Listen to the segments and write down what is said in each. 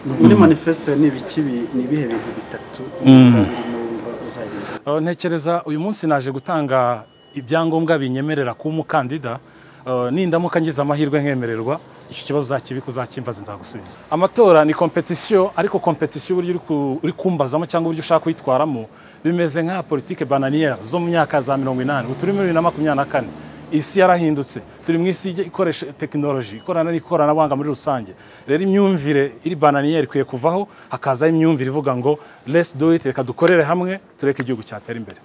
muri manifesto ni ibihe bintu bitatu ntekereza uyu munsi naje gutanga ibyangombwa binyemerera kuba umukandida nindamuka ngize amahirwe nkemererwa iki kibazo uzakibika uzakimbaza nzagusubiza. Amatora ni competition, ariko competition buryo uri kumbazamo cyangwa uburyo ushaka kwitwaramo bimeze nka politique bananière zo mu myaka za 80. Turi muri 2024, isi yarahindutse, turi mu isi ikoresha technology, ikoranabuhanga muri rusange. Rero imyumvire iri bananière ikwiye kuvaho, hakaza imyumvire ivuga ngo let's do it, reka dukorere hamwe tureke igihugu cyatera imbere.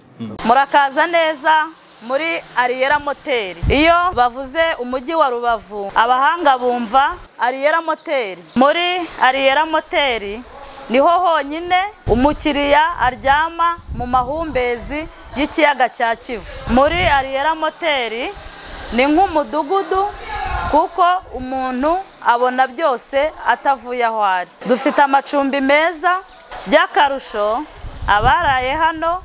Murakaza neza muri Ariera Moteri. Iyo bavuze umujyi wa Rubavu, abahanga bumva Ariera Moteri. Muri Ariera Moteri niho honyine umukiriya aryama mu mahumbezi y'ikiyaga cya Kivu. Muri Ariera Moteri ni nk'umudugudu kuko umuntu abona byose atavuye aho ari. Dufite amacumbi meza, by'akarusho abaraye hano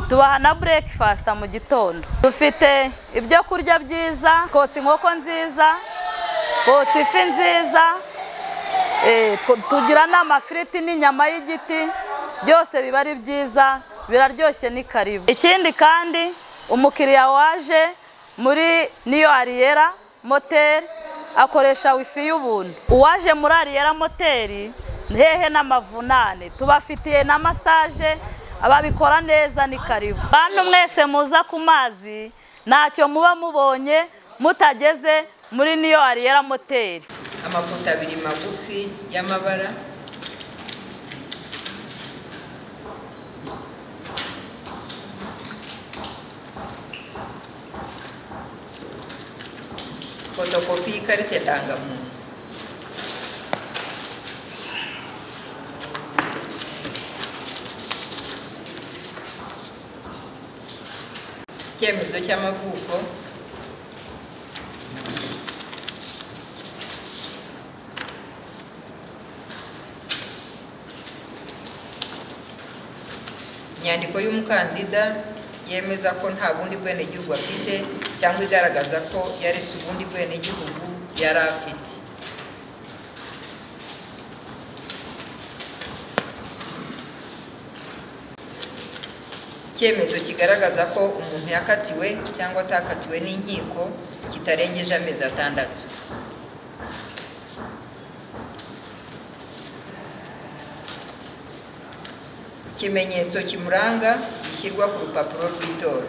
tubaha na breakfast mu gitondo. Dufite ibyo kurya byiza, kotsa inkoko nziza, kotsa ifi nziza, tugira n'amafiriti n'inyama y'igiti, byose biba ari byiza, biraryoshye ni karibu. Ikindi kandi umukiriya waje muri niyo Ariera Moteri akoresha wifi y'ubuntu. Uwaje muri Ariera Moteri hehe n'amavunane, tubafitiye na massage, ababikora neza ni karibu. Bantu mwese muza ku mazi ntacyo muba mubonye mutageze muri niyo Ariera Moteri. Amafoto abiri magufi y'amabara, fotokopi y'ikarita ndangamuntu, icyemezo cy'amavuko, inyandiko y'umukandida yemeza ko nta bundi bwenegihugu afite cyangwa igaragaza ko yaretse ubundi bwenegihugu yari afite. Icyemezo kigaragaza ko umuntu yakatiwe cyangwa atakatiwe n'inkiko kitarengeje amezi 6. Ikimenyetso kimuranga gishyirwa ku rupapuro rw'itora.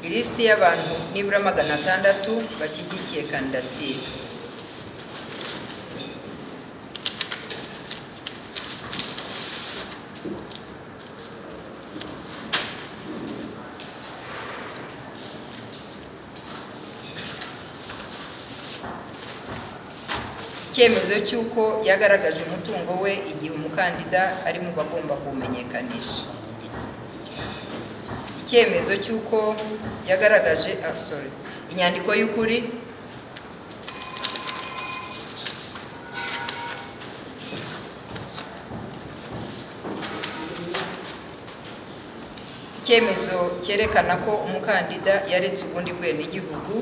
Ilisiti y'abantu nibura 600 bashyigikiye kandidatire. Icyemezo cy'uko yagaragaje umutungo we igihe umukandida ari mu bagomba kumenyekanisha. Icyemezo cy'uko yagaragaje inyandiko y'ukuri, icyemezo cyerekana ko umukandida yaretse ubundi bwenegihugu,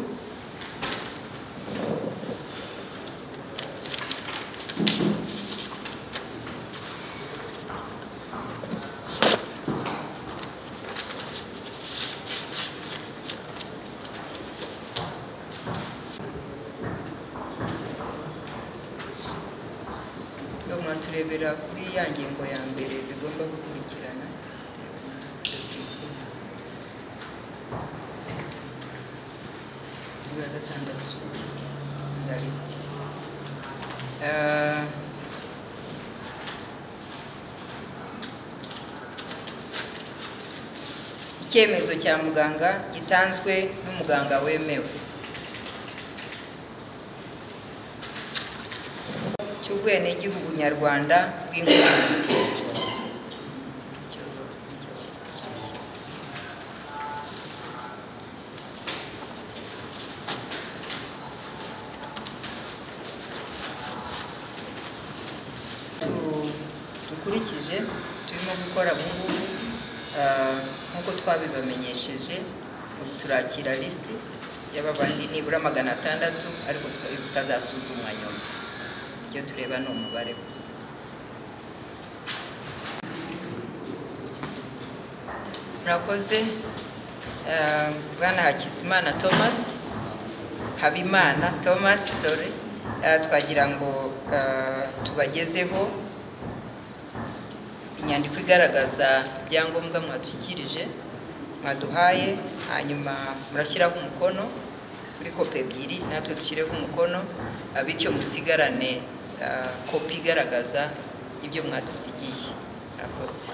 turebera kuri ya ngingo ya mbere bigomba gukurikirana. Bwa gatandatu ya lisiti. Icyemezo cya muganga gitanzwe n'umuganga wemewe. Cy'ubwenegihugu nyarwanda bw'inkomoko. twabibukije turimo gukora ubu ngubu nk'uko twabibamenyesheje turakira lisiti y'ababandi nibura 600 ariko zitazasuzumwa nyuma. Icyo tureba ni umubare gusa. Murakoze. Bwana Hakizimana Thomas, Habimana Thomas, sorry, twagira ngo tubagezeho inyandiko igaragaza ibyangombwa mwadushyikirije mwaduhaye, hanyuma murashyiraho umukono kuri kopi ebyiri natwe dushyireho umukono, bityo musigarane kopi igaragaza ibyo mwadusigiye. Murakoze.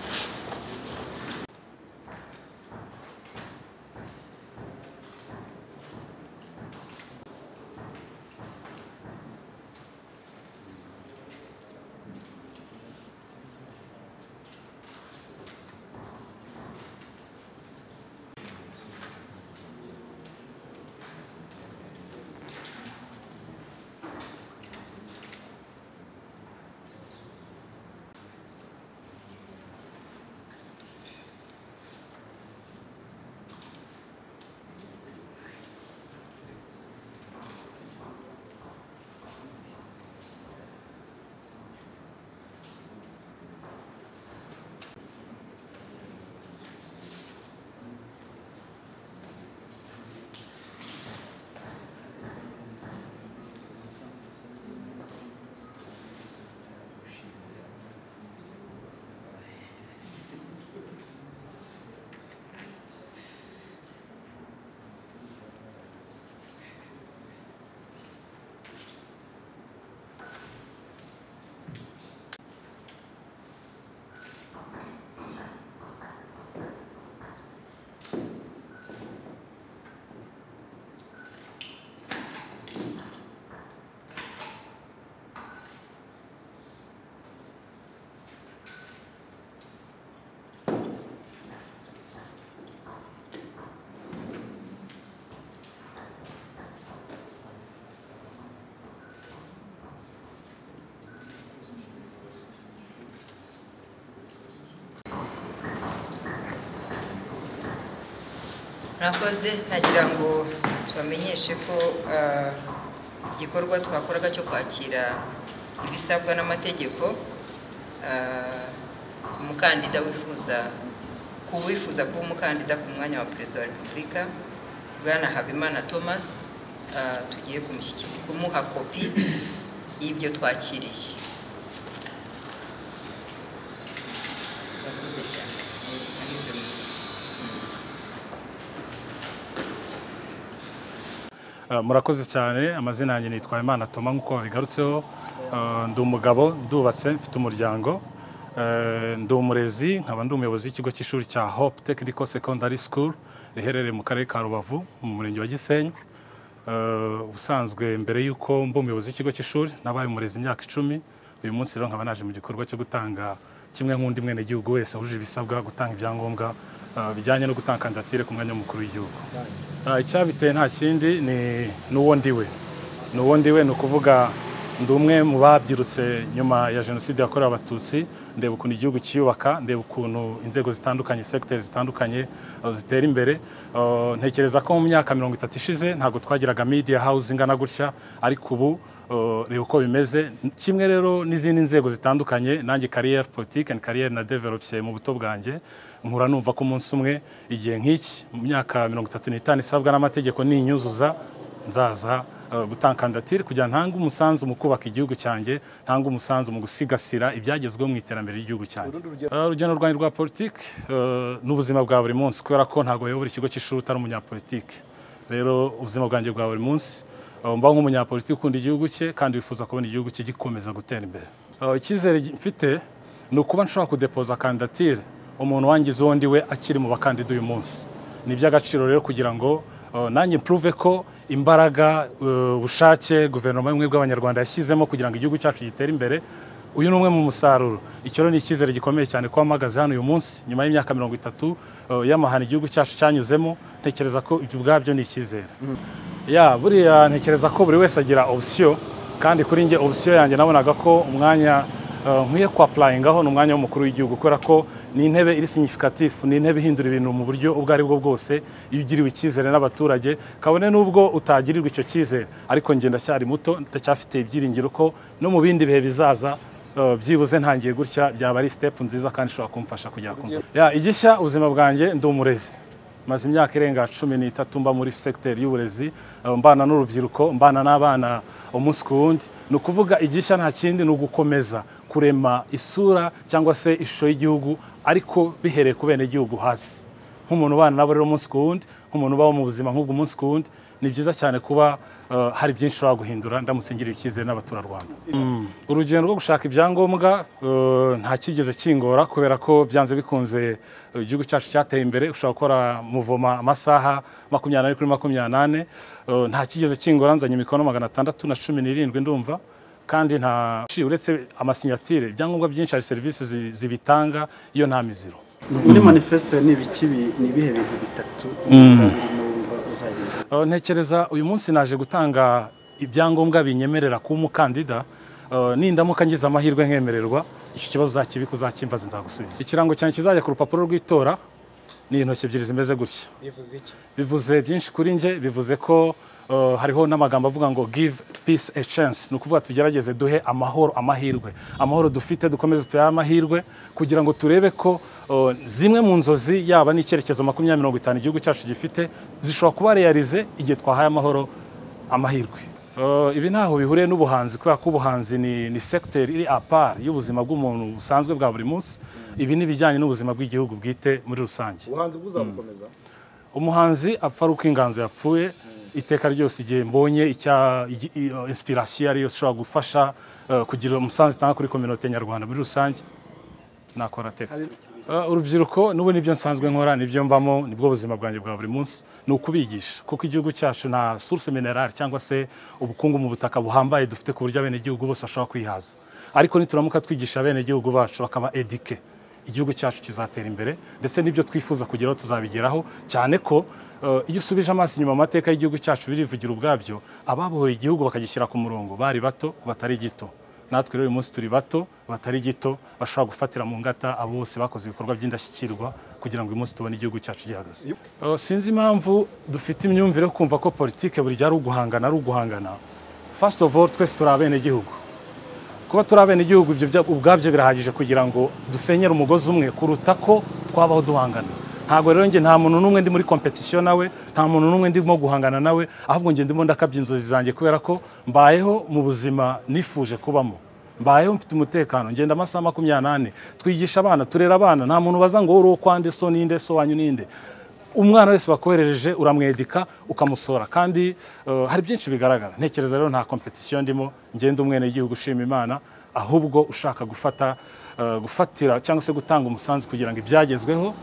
Murakoze. Nagira ngo tubamenyeshe ko igikorwa twakoraga cyo kwakira ibisabwa n'amategeko umukandida wifuza kuba umukandida ku mwanya wa Perezida wa Repubulika Bwana Habimana Thomas, tugiye kumuha kopi y'ibyo twakiriye. Murakoze cyane. Amazina yanjye nitwa Imana Thomas nkuko babigarutseho. Ndi umugabo, ndubatse, mfite umuryango, ndi umurezi, nkaba ndi umuyobozi w'ikigo cy'ishuri cya Hope Technical Secondary School riherereye mu karere ka Rubavu mu murenge wa Gisenyi. Ubusanzwe mbere y'uko mba umuyobozi w'ikigo cy'ishuri nabaye umurezi imyaka 10. Uyu munsi rero nkaba naje mu gikorwa cyo gutanga kimwe nk'undi mwene gihugu wese wujuje ibisabwa gutanga ibyangombwa bijyanye no gutanga kandidatire ku mwanya w'umukuru w'igihugu. Icyabiteye nta kindi ni n'uwo ndiwe. N'uwo ndiwe ni ukuvuga ndi umwe mu babyirutse nyuma ya Jenoside yakorewe Abatutsi, ndeba ukuntu igihugu cyiyubaka, ndeba ukuntu inzego zitandukanye, sectors zitandukanye zitera imbere. Ntekereza ko mu myaka 30 ishize ntabwo twagiraga media house ingana gutya, ariko ubu reba uko bimeze. Kimwe rero n'izindi nzego zitandukanye, nanjye career politique and career na development mu buto bwanjye, nkura numva ko umunsi umwe igihe nk'iki mu myaka 35 isabwa n'amategeko n'inyuzuza nzaza gutanga kandidatire kugira ntanga umusanzu mu kubaka igihugu cyanjye, ntanga umusanzu mu gusigasira ibyagezweho mu iterambere ry'igihugu cyanjye. Urugendo rwanjye rwa politique n'ubuzima bwa buri munsi, kubera ko ntago yobora ikigo cy'ishuri utari umunyapolitike. Rero ubuzima bwanjye bwa buri munsi mba nk'umunyapolitike ukunda igihugu cye kandi wifuza kubona igihugu cye gikomeza gutera imbere. Icyizere mfite ni ukuba nshobora kudepoza kandidatire umuntu wangize uwo ndiwe akiri mu bakandida uyu munsi. Ni iby'agaciro rero kugira ngo nanjye improve ko imbaraga ubushake guverinoma y'ubumwe bw'abanyarwanda yashyizemo kugira ngo igihugu cyacu gitere imbere, uyu ni umwe mu musaruro. Icyo rero ni icyizere gikomeye cyane ko mpagaze hano uyu munsi nyuma y'imyaka 30 y'amahane igihugu cyacu cyanyuzemo. Ntekereza ko ibyo ubwabyo ni icyizere. Buriya ntekereza ko buri wese agira option, kandi kuri nge option yanjye nabonaga ko umwanya nkwiye kwapurayingaho n'umwanya w'umukuru w'igihugu kubera ko ni intebe iri significative, ni intebe ihindura ibintu mu buryo ubwo ari bwo bwose iyo ugiriwe icyizere n'abaturage, kabone n'ubwo utagirirwa icyo cyizere, ariko ngenda cyari muto ndacyafite ibyiringiro ko no mu bindi bihe bizaza byibuze ntangiye gutya byaba ari step nziza kandi ishobora kumfasha kugera ku nzozi. Igishya ubuzima bwanjye ndi umurezi, maze imyaka irenga 13 mba muri secteur y'uburezi, mbana n'urubyiruko, mbana n'abana umunsi ku wundi. Ni ukuvuga igishya nta kindi ni ugukomeza kurema isura cyangwa se ishusho y'igihugu, ariko bihereye ku bene igihugu hasi, nk'umuntu ubana nabo rero umunsi ku wundi, nk'umuntu ubaho mu buzima nk'ubwo umunsi ku wundi. Ni byiza cyane kuba hari byinshi ushobora guhindura ndamutse ngiriye icyizere n'abaturarwanda. Urugendo rwo gushaka ibyangombwa nta kigeze kingora kubera ko byanze bikunze igihugu cyacu cyateye imbere, ushobora gukora muvoma amasaha 24 kuri 28, nta kigeze kingora, nzanye imikono 617 ndumva, kandi nta uretse amasinyatire ibyangombwa byinshi hari serivisi zibitanga iyo nta miziro. Muri manifesto ni ibihe bintu bitatu ntekereza uyu munsi naje gutanga ibyangombwa binyemerera kuba umukandida, nindamuka ngize amahirwe nkemererwa icyo kibazo uzakibika uzakimbaza nzagusubiza. Ikirango cyane kizajya ku rupapuro rw'itora ni intoki ebyiri zimeze gutya. bivuze iki? Bivuze byinshi kuri nje, bivuze ko hariho n'amagambo avuga ngo give peace a chance, ni ukuvuga tugerageze duhe amahoro amahirwe dufite dukomeze tuyahe amahirwe kugira ngo turebe ko zimwe mu nzozi yaba n'icyerekezo 2050 igihugu cyacu gifite zishobora kuba realize igihe twahaye amahirwe. Ibi ntaho bihuriye n'ubuhanzi kubera ko ubuhanzi ni secteur iri apart y'ubuzima bw'umuntu usanzwe bwa buri munsi. Ibi ni bijyanye n'ubuzima bw'igihugu bwite muri rusange. Ubuhanzi buzabukomeza? Umuhanzi apfa ari uko inganzo yapfuye, iteka ryose igihe mbonye inspiration ariyo ishobora gufasha kugira umusanzu itanga kuri communauté nyarwanda muri rusange nakora text. Urubyiruko n'ubu nibyo nsanzwe nkora, nibyo mbamo, nibwo buzima bwanjye bwa buri munsi, ni ukubigisha kuko igihugu cyacu nta source minerale cyangwa se ubukungu mu butaka buhambaye dufite ku buryo abene igihugu bose bashobora kwihaza, ariko nituramuka twigisha abene igihugu bacu bakaba eduke, igihugu cyacu kizatera imbere, ndetse n'ibyo twifuza kugeraho tuzabigeraho, cyane ko iyo usubije amaso inyuma amateka y'igihugu cyacu birivugira ubwabyo, ababohoye igihugu bakagishyira ku murongo bari bato batari gito. Natwe rero uyu munsi turi bato batari gito bashobora gufatira mu ngata abo bose bakoze ibikorwa by'indashyikirwa kugira ngo uyu munsi tubone igihugu cyacu gihagaze. Sinzi impamvu dufite imyumvire yo kumva ko politike buri gihe ari uguhangana. First of all, twese turi abene igihugu. Kuba turi abene igihugu ibyo ubwabyo birahagije kugira ngo dusenyere umugozi umwe kuruta ko twabaho duhangana. Ntabwo rero nta muntu n'umwe ndi muri competition nawe, nta muntu n'umwe ndimo guhangana nawe, ahubwo ndimo ndakabya inzozi zanjye kubera ko mbayeho mu buzima nifuje kubamo, mbayeho mfite umutekano, ngenda amasaha 28, twigisha abana, turera abana, nta muntu baza ngo uri kwande so ninde so wanyu ninde. Umwana wese bakoherereje uramwedika ukamusora, kandi hari byinshi bigaragara. Ntekereza rero nta competition ndimo, ngenda umwene igihugu ushima Imana, ahubwo ushaka gufatira cyangwa se gutanga umusanzu kugira ngo ibyagezweho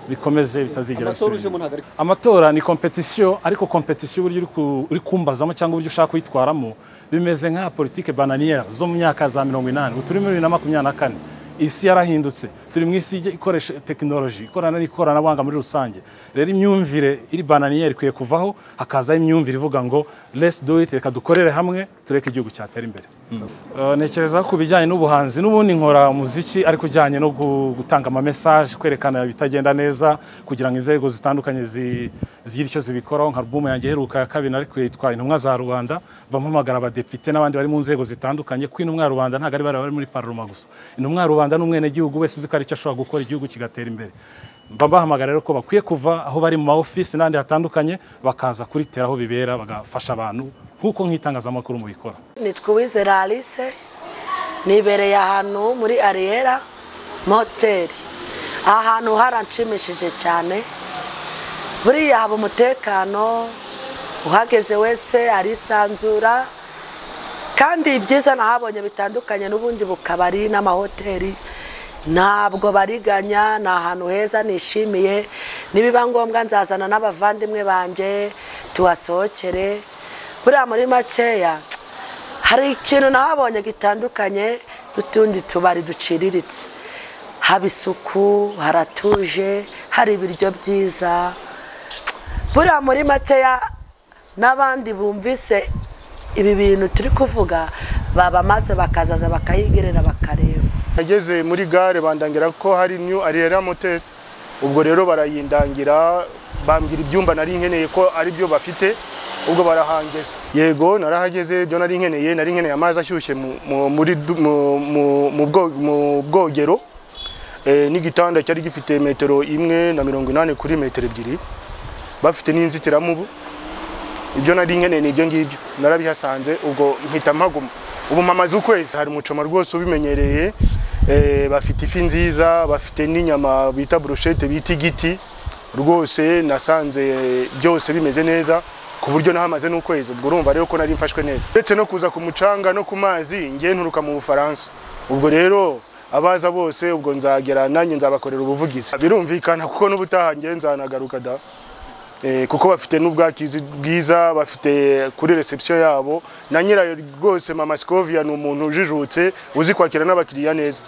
bikomeze bitazigera bisubira. Amatora ni competition, ariko competition buryo uri kumbazamo cyangwa buryo ushaka kwitwaramo bimeze nka politique bananière zo mu myaka za 80. Turi muri 2024, isi yarahindutse, turi mu isi ikoresha technology, ikoranabuhanga muri rusange. Rero imyumvire iri bananière ikwiye kuvaho, hakaza imyumvire ivuga ngo let's do it, reka dukorere hamwe tureke igihugu cyatera imbere. Nekereza ku bijyanye n'ubuhanzi, n'ubundi nkora umuziki ariko ujyanye no gutanga ama message, kwerekana bitagenda neza kugira ngo inzego zitandukanye zigira icyo zibikoraho. Nka album yanjye heruka ya kabiri ariko yitwa Intumwa za Rubanda, bampamagara abadepite n'abandi bari mu nzego zitandukanye, ko Intumwa ya Rubanda ntago ari bari muri parlement gusa. Intumwa ya Rubanda n'umwene gihugu wese uzi ko ari cyo ashobora gukora igihugu kigatera imbere. Babahamagara rero ko bakwiye kuva aho bari mu ma office n'andi hatandukanye bakaza kuritera aho bibera bagafasha abantu nkuko nk'itangazamakuru mu bikora. Nitwa Uwizera Alice, nibereye ahantu muri Ariera Motel. Ahantu haranshimishije cyane, buriya haba umutekano, uhageze wese arisanzura, kandi ibyiza nahabonye bitandukanye n'ubundi bukabari n'amahoteli, ntabwo bariganya, ni ahantu heza nishimiye. Nibiba ngombwa nzazana n'abavandimwe banje tuhasohokere. Buriya muri makeya hari ikintu nahabonye gitandukanye n'utundi tubari duciriritse. Haba isuku, haratuje, hari ibiryo byiza. Buriya muri makeya n'abandi bumvise ibi bintu turi kuvuga baba maso bakazaza bakayigerera bakareba. Nageze muri gare bandangira ko hari New Ariera Motel, ubwo rero barayindangira bambwira ibyumba nari nkeneye ko ari byo bafite, ubwo barahangeza. Yego narahageze, byo nari nkeneye amazi ashyushye mu bwogero, n'igitanda cyari gifite metero 1.80 kuri metero 2, bafite n'inzitiramubu. Ibyo nari nkeneye n'ibyo ngibyo narabihasanze, ubwo mpita mpaguma. Ubu mamaze ukwezi, hari umucoma rwose ubimenyereye, bafite ifi nziza, bafite n'inyama bita brochette bita igiti, rwose nasanze byose bimeze neza ku buryo nahamaze n'ukwezi. Ubwo urumva rero ko nari mfashwe neza, ndetse no kuza ku mucanga no ku mazi ngiye nturuka mu Bufaransa. Ubwo rero abaza bose ubwo nzagera nanjye nzabakorera ubuvugizi, birumvikana kuko n'ubutaha ngiye nzanagaruka da, kuko bafite n'ubwakizi bwiza, bafite kuri reception yabo na nyirayo rwose. Mama Scovia ni umuntu ujijutse uzi kwakira n'abakiriya neza.